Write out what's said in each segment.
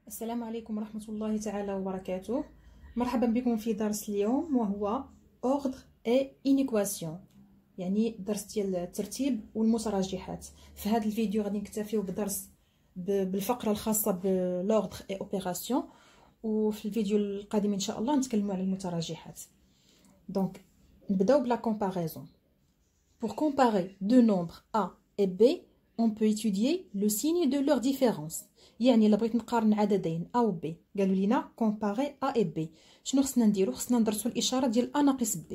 السلام عليكم ورحمة الله تعالى وبركاته. مرحبا بكم في درس اليوم وهو ordre et inéquation، يعني درس ديال الترتيب والمتراجحات. في هذا الفيديو غادي نكتفيو بدرس بالفقرة الخاصة بالordre et opération، وفي الفيديو القادم ان شاء الله نتكلموا على المتراجحات. دونك نبداو بلا comparaison. Pour comparer deux nombres A et B, on peut étudier le signe de leur différence. يعني الا بغيت نقارن عددين A و B، قالوا لينا comparer A et B، شنو خصنا نديرو؟ خصنا ندرسو الاشاره ديال A ناقص B.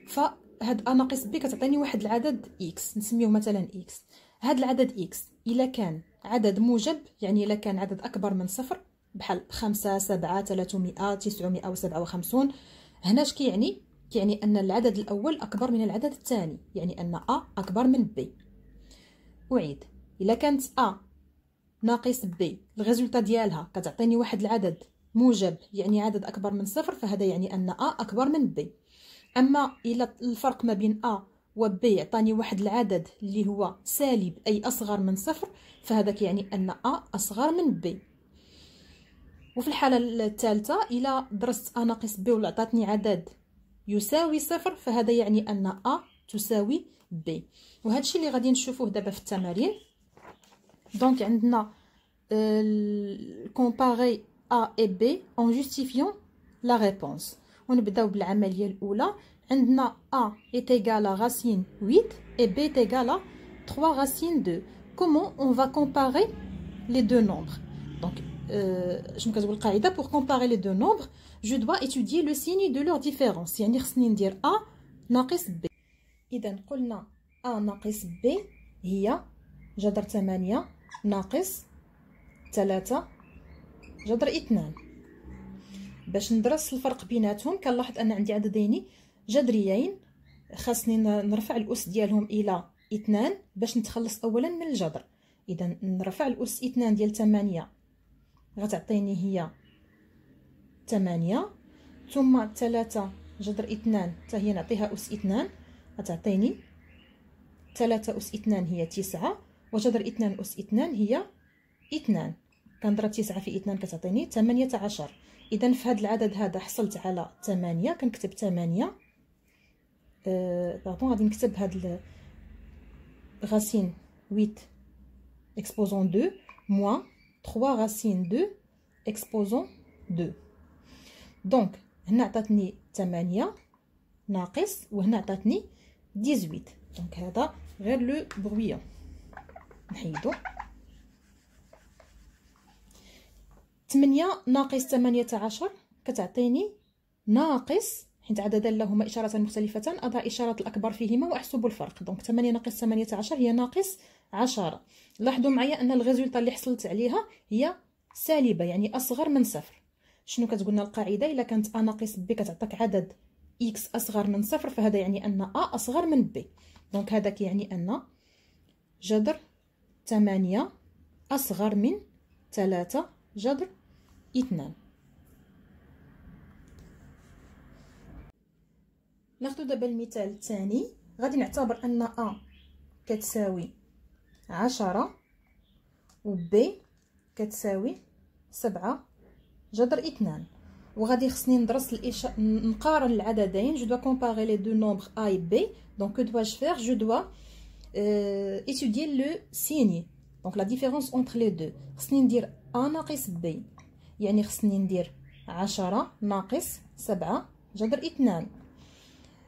فهاد A ناقص B كتعطيني واحد العدد X، نسميوه مثلا X. هاد العدد X الا كان عدد موجب، يعني الا كان عدد اكبر من صفر، بحال 5 7 300 957، هنا اش كيعني؟ كيعني ان العدد الاول اكبر من العدد الثاني، يعني ان A اكبر من B. أعيد، إلا كانت A ناقص B الريزولطا ديالها كتعطيني واحد العدد موجب، يعني عدد أكبر من صفر، فهذا يعني أن A أكبر من B. أما إلا الفرق ما بين A و B يعطاني واحد العدد اللي هو سالب، أي أصغر من صفر، فهذا كيعني أن A أصغر من B. وفي الحالة الثالثة إلا درست A ناقص B وعطاتني عدد يساوي صفر، فهذا يعني أن A تساوي B. وهذا الشيء اللي غادي نشوفوه دابا في التمارين. دونك عندنا comparer A et B en justifiant la réponse. ونبداو بالعملية الأولى. عندنا A est égal à racine 8 et B est égal à 3 racine 2. Comment on va comparer les deux nombres? Donc شنو كتقول القاعدة؟ pour comparer les deux nombres je dois étudier le signe de leur différence، يعني خصني ندير A ناقص B. إذا قلنا A ناقص B هي جذر 8 ناقص 3 جذر 2. باش ندرس الفرق بيناتهم كنلاحظ أن عندي عددين جذريين، خاصني نرفع الأس ديالهم إلى 2 باش نتخلص أولا من الجذر. إذا نرفع الأس 2 ديال 8 غتعطيني هي 8، ثم 3 جذر 2 حتى هي نعطيها أس 2 غتعطيني 3 أس 2 هي 9، وجذر 2 أس 2 هي 2. كنضرب 9 في 2 كتعطيني 18. إذا في هذا العدد هذا حصلت على 8. كنكتب 8 غادي نكتب هاد racine 8 exposant 2 moins 3 racine 2 exposant 2. دونك هنا عطاتني 8 ناقص، وهنا عطاتني 18. دونك هذا غير لو برويون نحيدو. 8 ناقص 18 كتعطيني ناقص، حيت عددان لهما اشارتان مختلفتان اضع اشاره الاكبر فيهما واحسب الفرق. دونك 8 ناقص 18 هي ناقص 10. لاحظوا معايا ان الريزولطا اللي حصلت عليها هي سالبه، يعني اصغر من صفر. شنو كتقولنا القاعده؟ الا كانت A ناقص B كتعطيك عدد X اصغر من صفر، فهذا يعني ان A اصغر من B. دونك هذا كيعني ان جذر 8 اصغر من 3 جذر 2. ناخذ دابا المثال الثاني. غادي نعتبر ان A كتساوي 10 و B كتساوي 7 جذر 2. وغادي خصني ندرس نقارن العددين. جو dois comparer les deux nombres A et B. Donc que dois-je faire? Je dois étudier le signe, donc la différence entre les deux. خصني ندير A ناقص B، يعني خصني ندير 10 ناقص 7 جذر 2.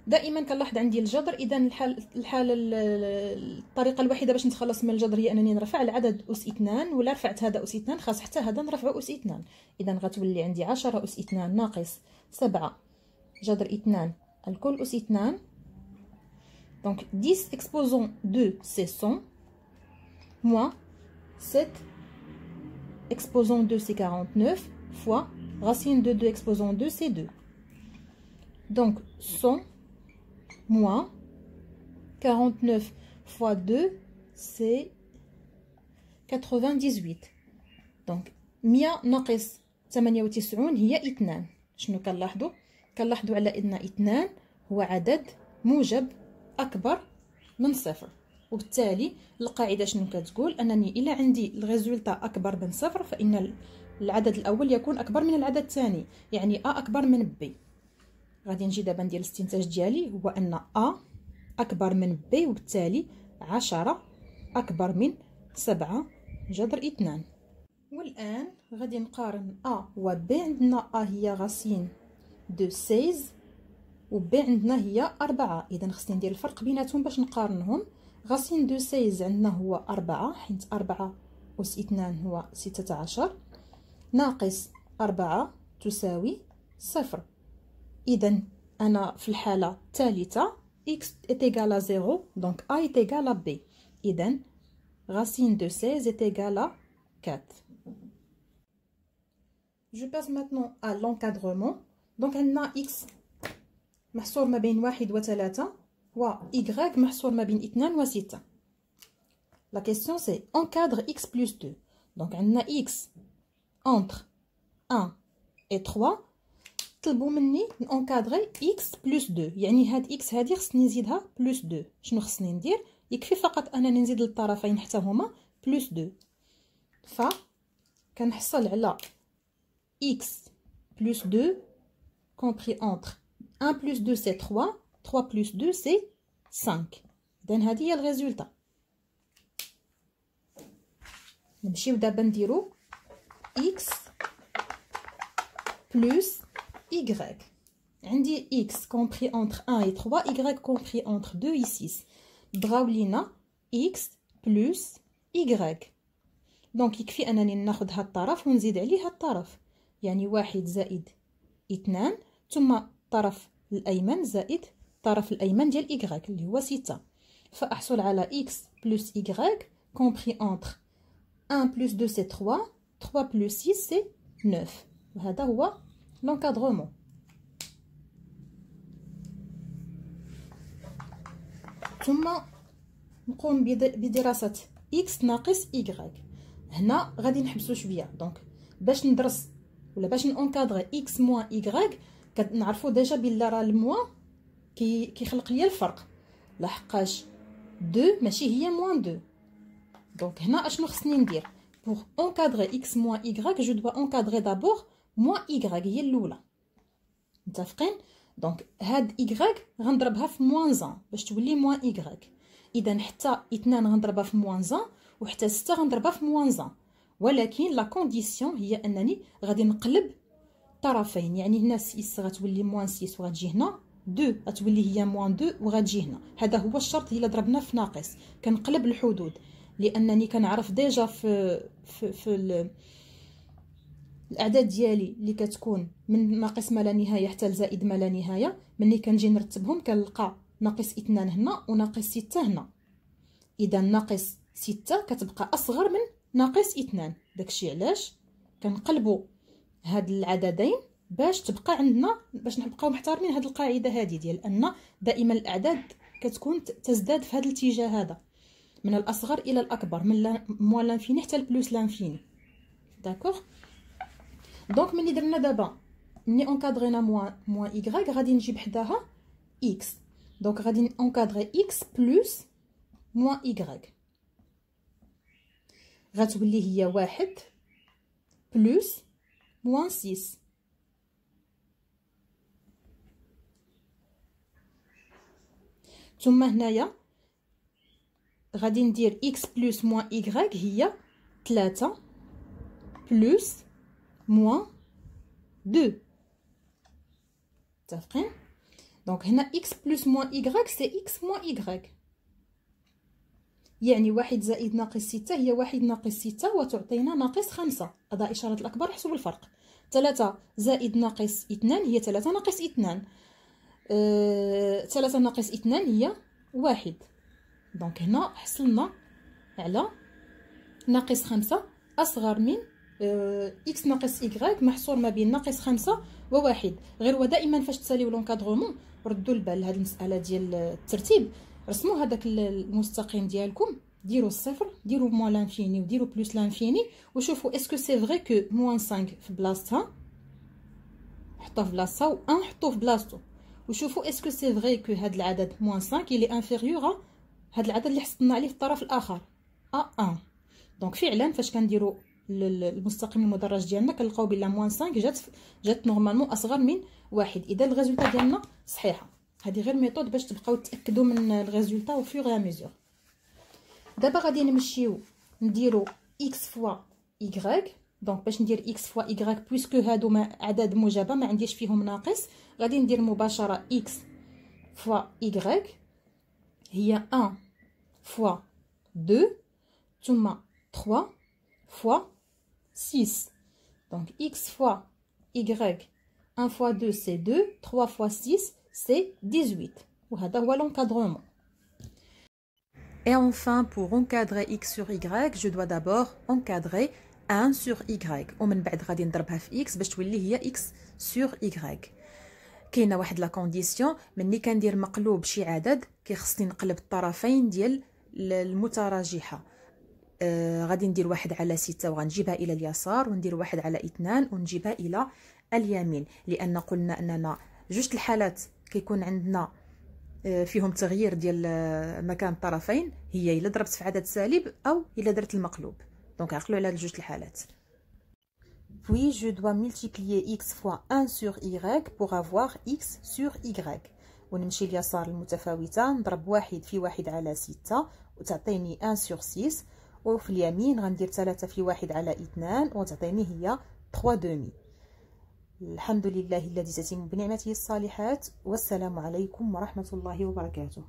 دائما كنلاحظ عندي الجذر. اذا الطريقه الوحيده باش نتخلص من الجذر هي انني نرفع العدد اس 2، ولا رفعت هذا اس 2 خاص حتى هذا نرفعو اس 2. اذا غتولي عندي 10 اس 2 ناقص 7 جذر 2 الكل اس 2. دونك 10 exposant 2 c'est 100 moins 7 exposant 2 c'est 49 fois racine de 2 exposant 2 c'est 2. Donc 100 moins 49 fois 2 c'est 98. donc 100 ناقص 98 هي 2. شنو كنلاحظوا على ان 2 هو عدد موجب اكبر من صفر، وبالتالي القاعده شنو كتقول؟ انني الا عندي الريزولطا اكبر من صفر فان العدد الاول يكون اكبر من العدد الثاني، يعني ا اكبر من بي. غادي نجي دابا ندير الاستنتاج ديالي، هو ان ا اكبر من بي، وبالتالي 10 اكبر من 7 جذر 2. والان غادي نقارن ا و بي. عندنا ا هي غاسين دو 16 و بي عندنا هي 4، اذا خصني ندير الفرق بيناتهم باش نقارنهم. غاسين دو 16 عندنا هو 4، حيت 4 أس 2 هو 16، ناقص 4 تساوي 0. إذا أنا في الحالة الثالثة x est égal à 0, donc a est égal à b. إذا racine de 16 est égal à 4. Je passe maintenant à l'encadrement. Donc عندنا x محصور ما بين 1 و 3 و y محصور ما بين 2 و 6. La question c'est encadre x plus 2. Donc عندنا x entre 1 et 3. طلبوا مني نونكادري x plus 2، يعني هاد x هادي خصني نزيدها plus 2. شنو خصني ندير؟ يكفي فقط انني نزيد للطرفين حتى هما plus 2. ف كنحصل على x plus 2 compris entre 1 plus 2 c'est 3, 3 plus 2 c'est 5. إذن هذه هي الريزولتا. نمشيو دابا نديرو x plus y. عندي x compris entre 1 et 3, y compris entre 2 et 6. بغاو لينا x plus y. دونك يكفي انني ناخذ هاد الطرف ونزيد عليه هاد الطرف، يعني 1 زائد 2 ثم الطرف الايمن زائد الطرف الايمن ديال y اللي هو 6. فاحصل على x plus y compris entre 1 plus 2 c'est 3, 3 plus 6 c'est 9. وهذا هو l'encadrement. ثم نقوم بدراسة x ناقص y. هنا غادي نحبسو شويه. دونك باش ندرس ولا باش نونكادري x موان y كنعرفوا ديجا بلا راه الموان كيخلق ليا الفرق، لحقاش 2 ماشي هي موان 2. دونك هنا اشنو خصني ندير؟ pour encadrer x moins y je dois encadrer d'abord moins y هي الاولى. متفقين؟ دونك هاد y غنضربها في موان 1 باش تولي موان y. اذا حتى 2 غنضربها في موان 1 وحتى 6 غنضربها في موان 1، ولكن لا كونديسيون هي انني غادي نقلب طرفين. يعني هنا 6 غتولي موان 6 وغتجي هنا 2 غتولي هي موان 2 وغتجي هنا. هذا هو الشرط الا ضربنا في ناقص. كنقلب الحدود لانني كنعرف ديجا في الاعداد ديالي اللي كتكون من ناقص ما لا نهايه حتى لزائد ما لا نهايه، ملي كنجي نرتبهم كنلقى ناقص 2 هنا وناقص 6 هنا. اذا ناقص 6 كتبقى اصغر من ناقص 2. داكشي علاش كنقلبوا هاد العددين باش تبقى عندنا، باش نبقاو محترمين هاد القاعده هادي ديال ان دائما الاعداد كتكون تزداد في هذا الاتجاه هذا، من الاصغر الى الاكبر، من موان لانفيني حتى البلوس لانفيني. داكوغ. دونك ملي درنا دابا ملي اونكادرينا موان y غادي نجيب حداها x. دونك غادي اونكادري x بلس موان y غتولي هي 1 بلس موان 6. ثم هنايا غادي ندير x بلس موان y هي 3 بلس موان 2. متفقين؟ دونك هنا x بلس موان y سي x موان y، يعني 1 زائد ناقص 6 هي 1 ناقص 6 وتعطينا ناقص 5. أضاء إشارة الأكبر حسب الفرق. 3 زائد ناقص 2 هي 3 ناقص 2. 3 ناقص 2 هي 1. دونك هنا حصلنا على ناقص 5 أصغر من x ناقص y محصور ما بين ناقص 5 و1. غير هو دائما فاش تساليو لونكادرومون ردوا البال لهاد المسألة ديال الترتيب. رسموا هذاك المستقيم ديالكم، ديروا الصفر، ديروا موان لانفيني وديروا بلس لانفيني، وشوفوا اسكو سي فري كو موان 5 في بلاصتها حطوه في بلاصتها و 1 حطوه في بلاصتو، وشوفوا اسكو سي فري كو هذا العدد موان 5 اللي انفيريور هذا العدد اللي حصلنا عليه في الطرف الاخر ا 1. دونك فعلا فاش كنديروا المستقيم المدرج ديالنا كنلقاو بلا موان 5 جات نورمالمون اصغر من 1 اذا الريزولطا ديالنا صحيحه. هذه غير ميثود باش تبقاو تاكدوا من الريزولطا او فيغ ا ميزور. دابا غادي نمشيو نديرو اكس فوا y. دونك باش ندير اكس فوا y بويسكو هادو اعداد موجبه ما عنديش فيهم ناقص، غادي ندير مباشره اكس فوا y هي 1 فوا 2 ثم 3 فوا 6. دونك x fois y 1 fois 2 c'est 2, 3 fois 6 c'est 18. وهذا هو l'encadrement. Et enfin, pour encadrer x sur y, je dois d'abord encadrer 1 sur y. ومن بعد غادي نضربها في x باش تولي هي x sur y. كاينه واحد لا كونديسيون، ملي كندير مقلوب شي عدد كيخصني نقلب الطرفين ديال المتراجحه. غادي ندير 1 على 6 وغنجيبها الى اليسار، وندير 1 على 2 ونجيبها الى اليمين، لان قلنا اننا جوج الحالات كيكون عندنا فيهم تغيير ديال مكان الطرفين، هي الا ضربت في عدد سالب او الا درت المقلوب. دونك عقلوا على جوج الحالات. Puis je dois multiplier x fois 1 sur y pour avoir x sur y. ونمشي اليسار المتفاوته نضرب 1 في 1 على 6 وتعطيني 1 sur 6، وفي اليمين غندير 3 في 1 على 2 وتعطيني هي 3 دومي. الحمد لله الذي تتم بنعمته الصالحات، والسلام عليكم ورحمة الله وبركاته.